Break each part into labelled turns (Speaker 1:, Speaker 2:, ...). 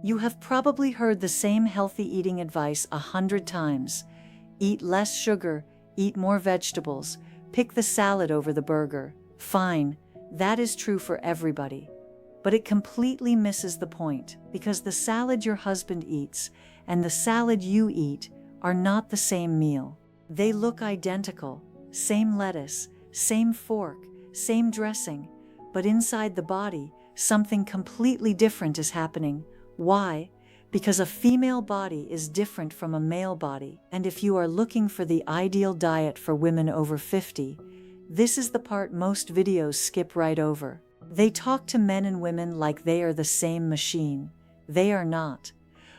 Speaker 1: You have probably heard the same healthy eating advice 100 times. Eat less sugar, eat more vegetables, pick the salad over the burger. Fine, that is true for everybody. But it completely misses the point, because the salad your husband eats and the salad you eat are not the same meal. They look identical, same lettuce, same fork, same dressing, but inside the body, something completely different is happening. Why? Because a female body is different from a male body, and if you are looking for the ideal diet for women over 50, this is the part most videos skip right over. They talk to men and women like they are the same machine. They are not.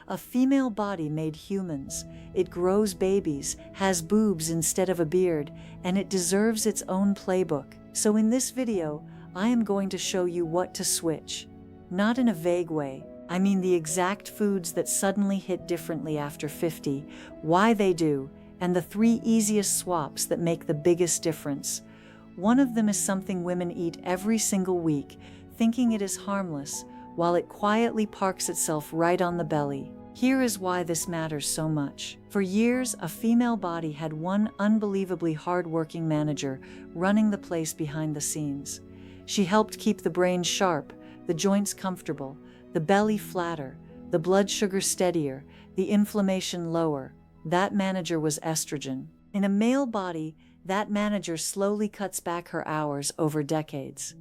Speaker 1: A female body made humans. It grows babies, has boobs instead of a beard, and it deserves its own playbook. So in this video, I am going to show you what to switch. Not in a vague way. I mean the exact foods that suddenly hit differently after 50, why they do, and the 3 easiest swaps that make the biggest difference. One of them is something women eat every single week, thinking it is harmless, while it quietly parks itself right on the belly. Here is why this matters so much. For years, a female body had one unbelievably hard-working manager running the place behind the scenes. She helped keep the brain sharp, the joints comfortable, the belly flatter, the blood sugar steadier, the inflammation lower. That manager was estrogen. In a male body, that manager slowly cuts back her hours over decades.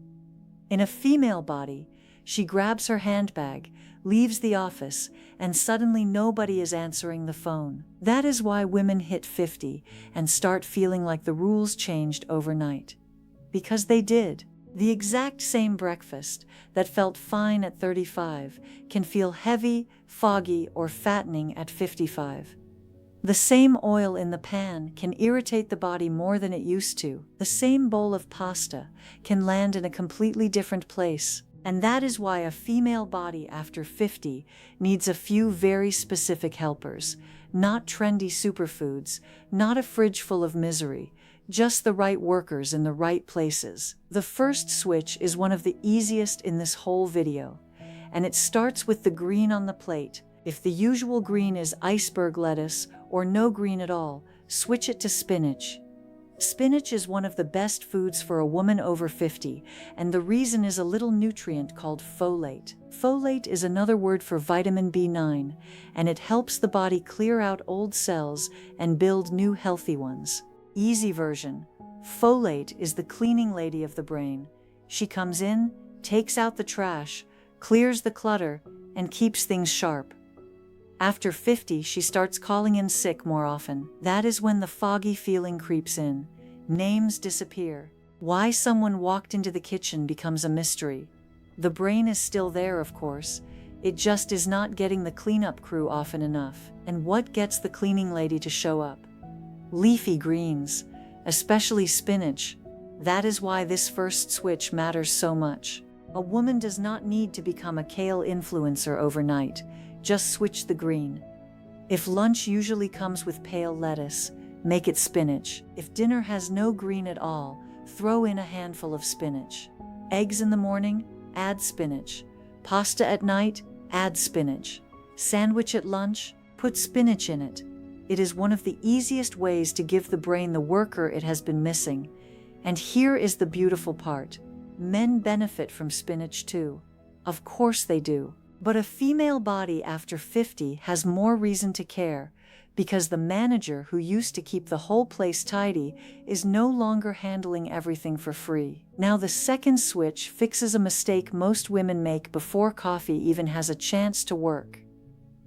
Speaker 1: In a female body, she grabs her handbag, leaves the office, and suddenly nobody is answering the phone. That is why women hit 50 and start feeling like the rules changed overnight. Because they did. The exact same breakfast that felt fine at 35 can feel heavy, foggy, or fattening at 55. The same oil in the pan can irritate the body more than it used to. The same bowl of pasta can land in a completely different place. And that is why a female body after 50 needs a few very specific helpers, not trendy superfoods, not a fridge full of misery, just the right workers in the right places. The first switch is one of the easiest in this whole video, and it starts with the green on the plate. If the usual green is iceberg lettuce or no green at all, switch it to spinach. Spinach is one of the best foods for a woman over 50, and the reason is a little nutrient called folate. Folate is another word for vitamin B9, and it helps the body clear out old cells and build new healthy ones. Easy version. Folate is the cleaning lady of the brain. She comes in, takes out the trash, clears the clutter, and keeps things sharp. After 50, she starts calling in sick more often. That is when the foggy feeling creeps in. Names disappear. Why someone walked into the kitchen becomes a mystery. The brain is still there, of course. It just is not getting the cleanup crew often enough. And what gets the cleaning lady to show up? Leafy greens, especially spinach. That is why this first switch matters so much. A woman does not need to become a kale influencer overnight. Just switch the green. If lunch usually comes with pale lettuce, make it spinach. If dinner has no green at all, throw in a handful of spinach. Eggs in the morning, add spinach. Pasta at night, add spinach. Sandwich at lunch, put spinach in it. It is one of the easiest ways to give the brain the worker it has been missing. And here is the beautiful part. Men benefit from spinach too. Of course they do. But a female body after 50 has more reason to care, because the manager who used to keep the whole place tidy is no longer handling everything for free. Now the second switch fixes a mistake most women make before coffee even has a chance to work.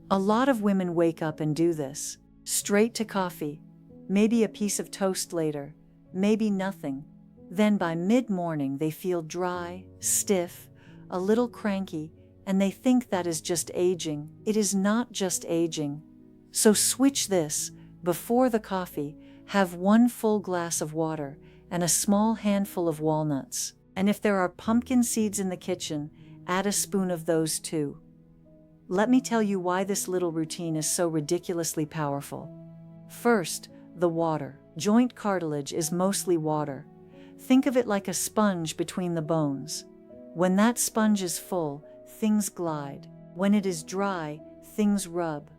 Speaker 1: A lot of women wake up and do this. Straight to coffee, maybe a piece of toast later, maybe nothing. Then by mid-morning they feel dry, stiff, a little cranky, and they think that is just aging. It is not just aging. So switch this. Before the coffee, have 1 full glass of water and a small handful of walnuts. And if there are pumpkin seeds in the kitchen, add a spoon of those too. Let me tell you why this little routine is so ridiculously powerful. First, the water. Joint cartilage is mostly water. Think of it like a sponge between the bones. When that sponge is full, things glide. When it is dry, things rub.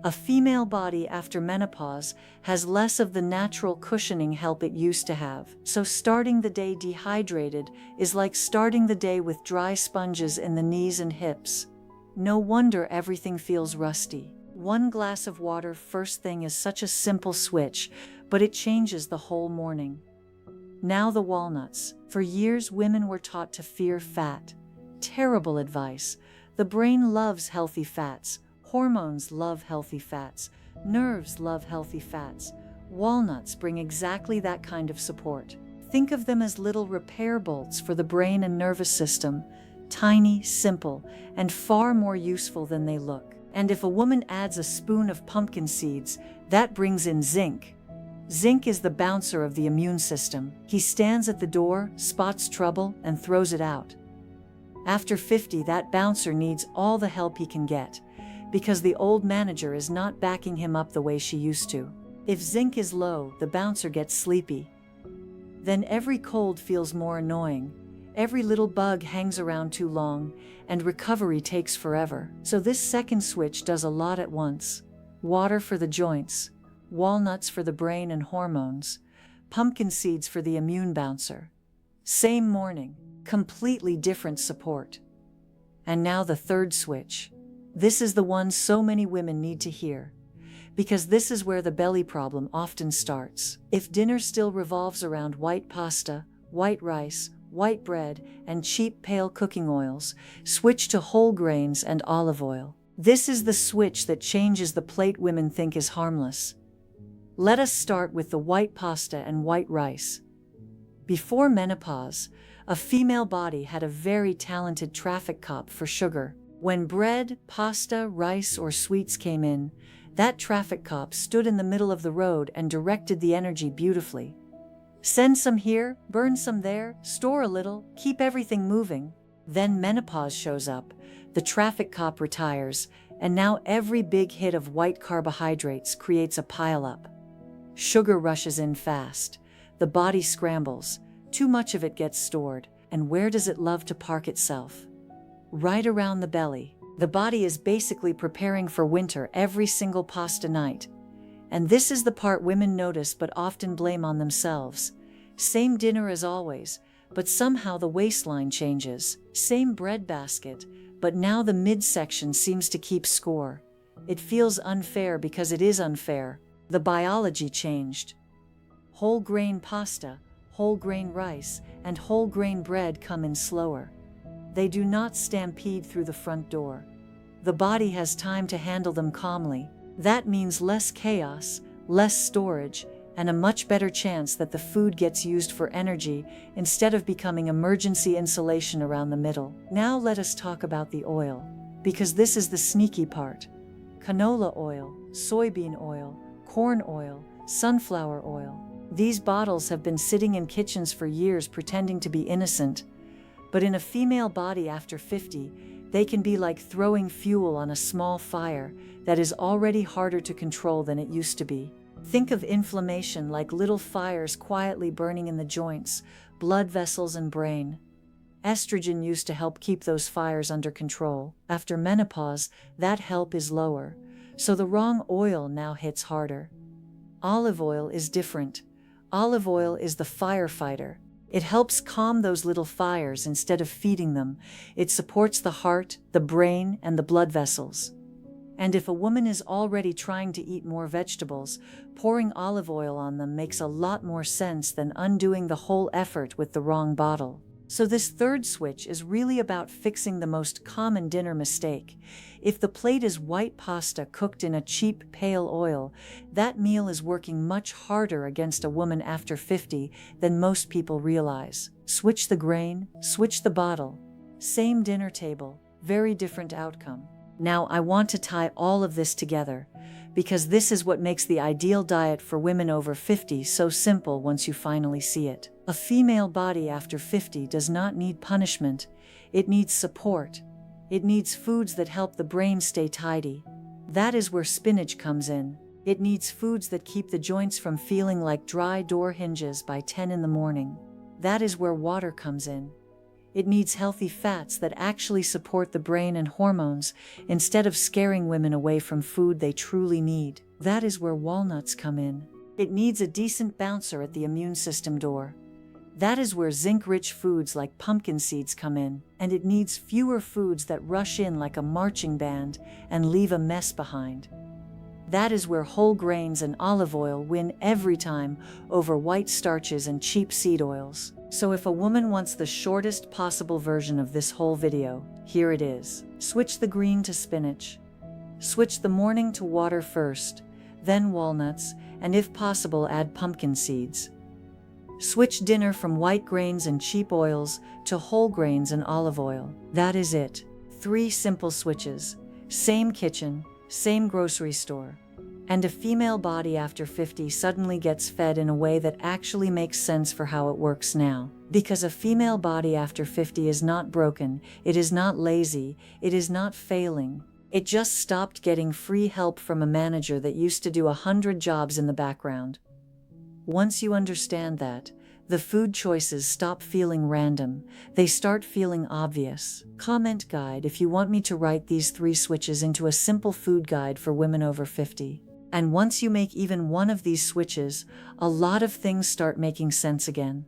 Speaker 1: A female body after menopause has less of the natural cushioning help it used to have, so starting the day dehydrated is like starting the day with dry sponges in the knees and hips. No wonder everything feels rusty. 1 glass of water first thing is such a simple switch, but it changes the whole morning. Now the walnuts. For years women were taught to fear fat. Terrible advice. The brain loves healthy fats. Hormones love healthy fats. Nerves love healthy fats. Walnuts bring exactly that kind of support. Think of them as little repair bolts for the brain and nervous system. Tiny, simple, and far more useful than they look. And if a woman adds a spoon of pumpkin seeds, that brings in zinc. Zinc is the bouncer of the immune system. He stands at the door, spots trouble, and throws it out. After 50, that bouncer needs all the help he can get, because the old manager is not backing him up the way she used to. If zinc is low, the bouncer gets sleepy. Then every cold feels more annoying. Every little bug hangs around too long, and recovery takes forever. So this second switch does a lot at once. Water for the joints, walnuts for the brain and hormones, pumpkin seeds for the immune bouncer. Same morning, completely different support. And now the third switch. This is the one so many women need to hear, because this is where the belly problem often starts. If dinner still revolves around white pasta, white rice, white bread, and cheap pale cooking oils, switch to whole grains and olive oil. This is the switch that changes the plate women think is harmless. Let us start with the white pasta and white rice. Before menopause, a female body had a very talented traffic cop for sugar. When bread, pasta, rice, or sweets came in, that traffic cop stood in the middle of the road and directed the energy beautifully. Send some here, burn some there, store a little, keep everything moving. Then menopause shows up, the traffic cop retires, and now every big hit of white carbohydrates creates a pileup. Sugar rushes in fast. The body scrambles. Too much of it gets stored. And where does it love to park itself? Right around the belly. The body is basically preparing for winter every single pasta night. And this is the part women notice but often blame on themselves. Same dinner as always, but somehow the waistline changes. Same bread basket, but now the midsection seems to keep score. It feels unfair because it is unfair. The biology changed. Whole grain pasta, whole grain rice, and whole grain bread come in slower. They do not stampede through the front door. The body has time to handle them calmly. That means less chaos, less storage, and a much better chance that the food gets used for energy instead of becoming emergency insulation around the middle. Now let us talk about the oil, because this is the sneaky part. Canola oil, soybean oil, corn oil, sunflower oil. These bottles have been sitting in kitchens for years pretending to be innocent, but in a female body after 50, they can be like throwing fuel on a small fire that is already harder to control than it used to be. Think of inflammation like little fires quietly burning in the joints, blood vessels, and brain. Estrogen used to help keep those fires under control. After menopause, that help is lower, so the wrong oil now hits harder. Olive oil is different. Olive oil is the firefighter. It helps calm those little fires instead of feeding them. It supports the heart, the brain, and the blood vessels. And if a woman is already trying to eat more vegetables, pouring olive oil on them makes a lot more sense than undoing the whole effort with the wrong bottle. So this third switch is really about fixing the most common dinner mistake. If the plate is white pasta cooked in a cheap pale oil, that meal is working much harder against a woman after 50 than most people realize. Switch the grain, switch the bottle. Same dinner table, very different outcome. Now I want to tie all of this together, because this is what makes the ideal diet for women over 50 so simple once you finally see it. A female body after 50 does not need punishment, it needs support. It needs foods that help the brain stay tidy. That is where spinach comes in. It needs foods that keep the joints from feeling like dry door hinges by 10 in the morning. That is where water comes in. It needs healthy fats that actually support the brain and hormones instead of scaring women away from food they truly need. That is where walnuts come in. It needs a decent bouncer at the immune system door. That is where zinc-rich foods like pumpkin seeds come in, and it needs fewer foods that rush in like a marching band and leave a mess behind. That is where whole grains and olive oil win every time over white starches and cheap seed oils. So if a woman wants the shortest possible version of this whole video, here it is. Switch the green to spinach. Switch the morning to water first, then walnuts, and if possible add pumpkin seeds. Switch dinner from white grains and cheap oils to whole grains and olive oil. That is it. 3 simple switches. Same kitchen, same grocery store. And a female body after 50 suddenly gets fed in a way that actually makes sense for how it works now. Because a female body after 50 is not broken, it is not lazy, it is not failing. It just stopped getting free help from a manager that used to do 100 jobs in the background. Once you understand that, the food choices stop feeling random, they start feeling obvious. Comment guide if you want me to write these 3 switches into a simple food guide for women over 50. And once you make even one of these switches, a lot of things start making sense again.